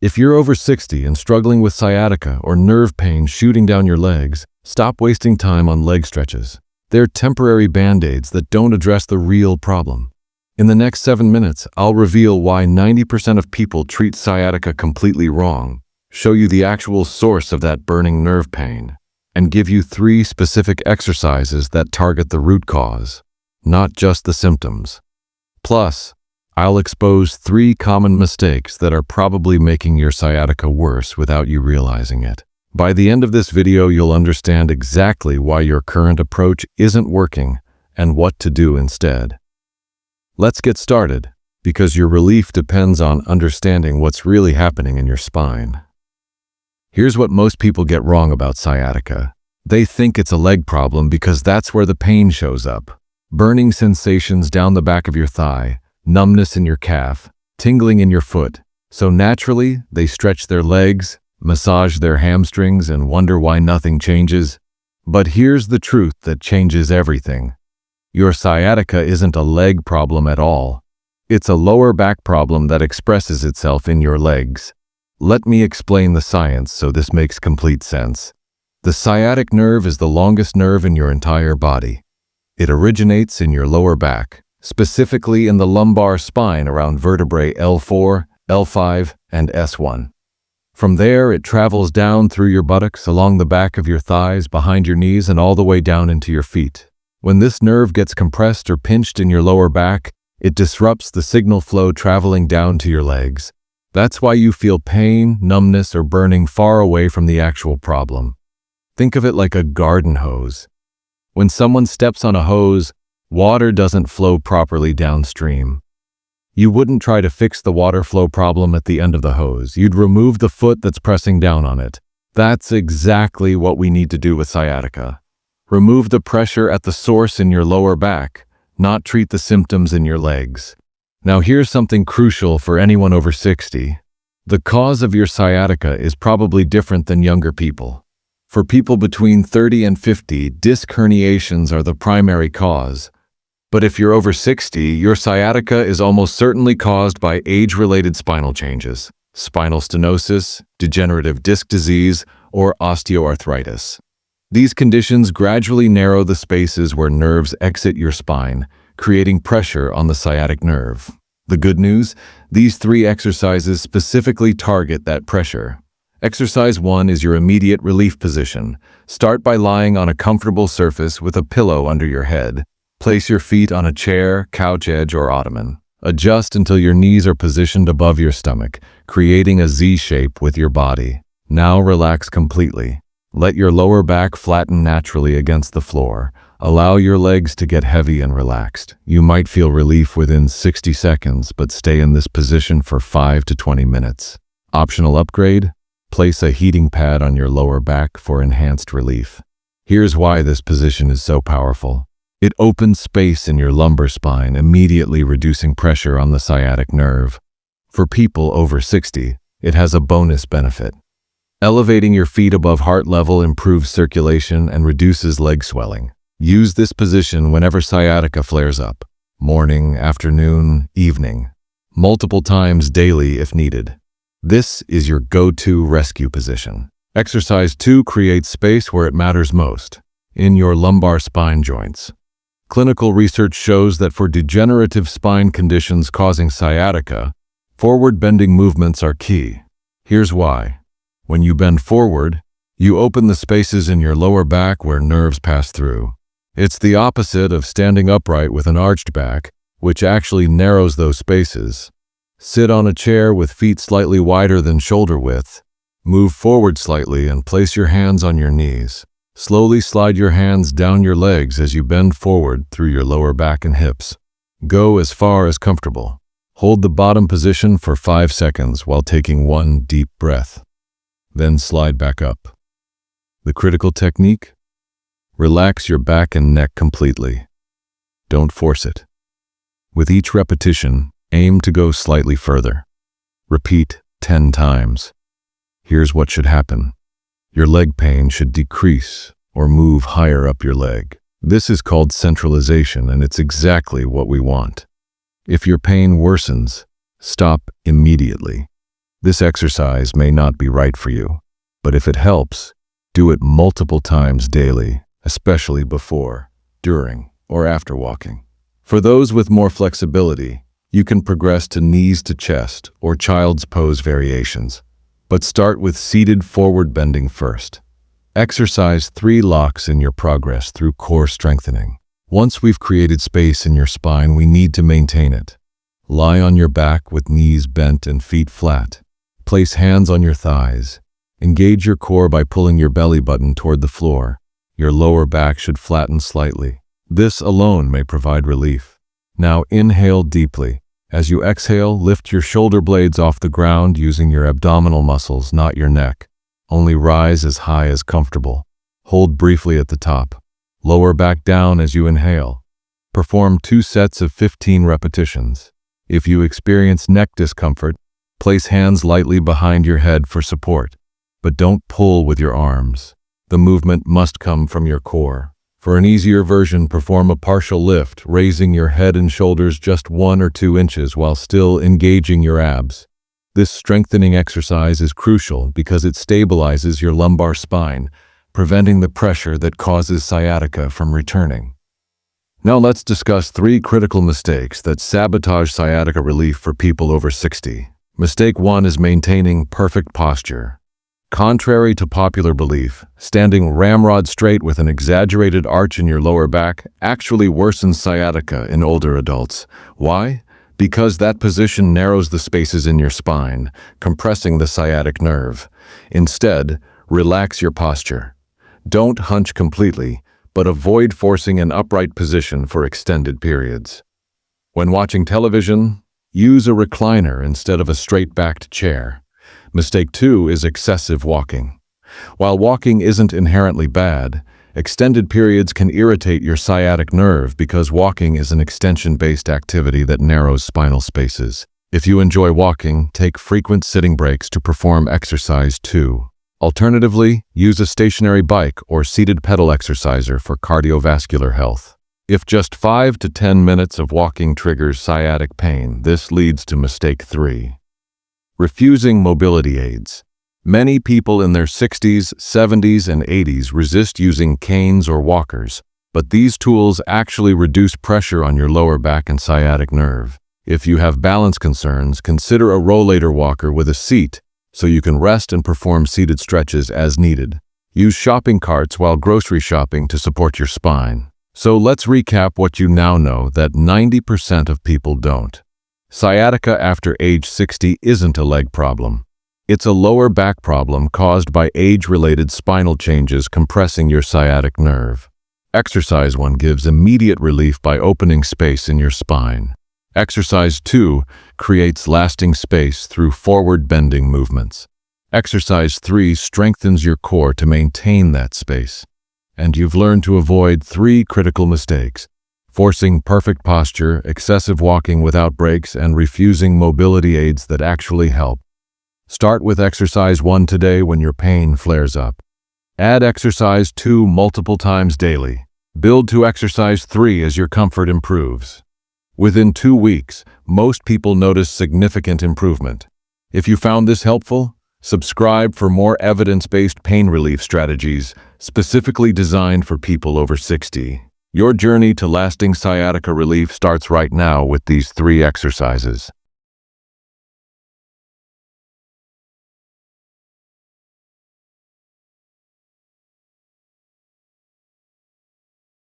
If you're over 60 and struggling with sciatica or nerve pain shooting down your legs, stop wasting time on leg stretches. They're temporary band-aids that don't address the real problem. In the next 7 minutes, I'll reveal why 90% of people treat sciatica completely wrong, show you the actual source of that burning nerve pain, and give you 3 specific exercises that target the root cause, not just the symptoms. Plus, I'll expose 3 common mistakes that are probably making your sciatica worse without you realizing it. By the end of this video, you'll understand exactly why your current approach isn't working and what to do instead. Let's get started, because your relief depends on understanding what's really happening in your spine. Here's what most people get wrong about sciatica. They think it's a leg problem because that's where the pain shows up. Burning sensations down the back of your thigh, numbness in your calf, tingling in your foot. So naturally, they stretch their legs, massage their hamstrings, and wonder why nothing changes. But here's the truth that changes everything. Your sciatica isn't a leg problem at all. It's a lower back problem that expresses itself in your legs. Let me explain the science so this makes complete sense. The sciatic nerve is the longest nerve in your entire body. It originates in your lower back, specifically in the lumbar spine around vertebrae L4, L5, and S1. From there, it travels down through your buttocks, along the back of your thighs, behind your knees, and all the way down into your feet. When this nerve gets compressed or pinched in your lower back, it disrupts the signal flow traveling down to your legs. That's why you feel pain, numbness, or burning far away from the actual problem. Think of it like a garden hose. When someone steps on a hose, water doesn't flow properly downstream. You wouldn't try to fix the water flow problem at the end of the hose. You'd remove the foot that's pressing down on it. That's exactly what we need to do with sciatica. Remove the pressure at the source in your lower back, not treat the symptoms in your legs. Now here's something crucial for anyone over 60. The cause of your sciatica is probably different than younger people. For people between 30 and 50, disc herniations are the primary cause. But if you're over 60, your sciatica is almost certainly caused by age-related spinal changes, spinal stenosis, degenerative disc disease, or osteoarthritis. These conditions gradually narrow the spaces where nerves exit your spine, creating pressure on the sciatic nerve. The good news? These 3 exercises specifically target that pressure. Exercise 1 is your immediate relief position. Start by lying on a comfortable surface with a pillow under your head. Place your feet on a chair, couch edge, or ottoman. Adjust until your knees are positioned above your stomach, creating a Z shape with your body. Now relax completely. Let your lower back flatten naturally against the floor. Allow your legs to get heavy and relaxed. You might feel relief within 60 seconds, but stay in this position for 5 to 20 minutes. Optional upgrade? Place a heating pad on your lower back for enhanced relief. Here's why this position is so powerful. It opens space in your lumbar spine, immediately reducing pressure on the sciatic nerve. For people over 60, it has a bonus benefit. Elevating your feet above heart level improves circulation and reduces leg swelling. Use this position whenever sciatica flares up. Morning, afternoon, evening. Multiple times daily if needed. This is your go-to rescue position. Exercise 2 creates space where it matters most, in your lumbar spine joints. Clinical research shows that for degenerative spine conditions causing sciatica, forward bending movements are key. Here's why. When you bend forward, you open the spaces in your lower back where nerves pass through. It's the opposite of standing upright with an arched back, which actually narrows those spaces. Sit on a chair with feet slightly wider than shoulder width. Move forward slightly and place your hands on your knees. Slowly slide your hands down your legs as you bend forward through your lower back and hips. Go as far as comfortable. Hold the bottom position for 5 seconds while taking 1 deep breath. Then slide back up. The critical technique? Relax your back and neck completely. Don't force it. With each repetition, aim to go slightly further. Repeat 10 times. Here's what should happen. Your leg pain should decrease or move higher up your leg. This is called centralization, and it's exactly what we want. If your pain worsens, stop immediately. This exercise may not be right for you, but if it helps, do it multiple times daily, especially before, during, or after walking. For those with more flexibility, you can progress to knees to chest or child's pose variations, but start with seated forward bending first. Exercise 3 locks in your progress through core strengthening. Once we've created space in your spine, we need to maintain it. Lie on your back with knees bent and feet flat. Place hands on your thighs. Engage your core by pulling your belly button toward the floor. Your lower back should flatten slightly. This alone may provide relief. Now inhale deeply. As you exhale, lift your shoulder blades off the ground using your abdominal muscles, not your neck. Only rise as high as comfortable. Hold briefly at the top. Lower back down as you inhale. Perform 2 sets of 15 repetitions. If you experience neck discomfort, place hands lightly behind your head for support, but don't pull with your arms. The movement must come from your core. For an easier version, perform a partial lift, raising your head and shoulders just 1 or 2 inches while still engaging your abs. This strengthening exercise is crucial because it stabilizes your lumbar spine, preventing the pressure that causes sciatica from returning. Now let's discuss 3 critical mistakes that sabotage sciatica relief for people over 60. Mistake 1 is maintaining perfect posture. Contrary to popular belief, standing ramrod straight with an exaggerated arch in your lower back actually worsens sciatica in older adults. Why? Because that position narrows the spaces in your spine, compressing the sciatic nerve. Instead, relax your posture. Don't hunch completely, but avoid forcing an upright position for extended periods. When watching television, use a recliner instead of a straight-backed chair. Mistake 2 is excessive walking. While walking isn't inherently bad, extended periods can irritate your sciatic nerve because walking is an extension-based activity that narrows spinal spaces. If you enjoy walking, take frequent sitting breaks to perform exercise 2. Alternatively, use a stationary bike or seated pedal exerciser for cardiovascular health. If just 5 to 10 minutes of walking triggers sciatic pain, this leads to mistake 3. Refusing mobility aids. Many people in their 60s, 70s, and 80s resist using canes or walkers, but these tools actually reduce pressure on your lower back and sciatic nerve. If you have balance concerns, consider a rollator walker with a seat so you can rest and perform seated stretches as needed. Use shopping carts while grocery shopping to support your spine. So let's recap what you now know that 90% of people don't. Sciatica after age 60 isn't a leg problem. It's a lower back problem caused by age-related spinal changes compressing your sciatic nerve. Exercise 1 gives immediate relief by opening space in your spine. Exercise 2 creates lasting space through forward bending movements. Exercise 3 strengthens your core to maintain that space. And you've learned to avoid 3 critical mistakes: forcing perfect posture, excessive walking without breaks, and refusing mobility aids that actually help. Start with exercise 1 today when your pain flares up. Add exercise 2 multiple times daily. Build to exercise 3 as your comfort improves. Within 2 weeks, most people notice significant improvement. If you found this helpful, subscribe for more evidence-based pain relief strategies specifically designed for people over 60. Your journey to lasting sciatica relief starts right now with these 3 exercises.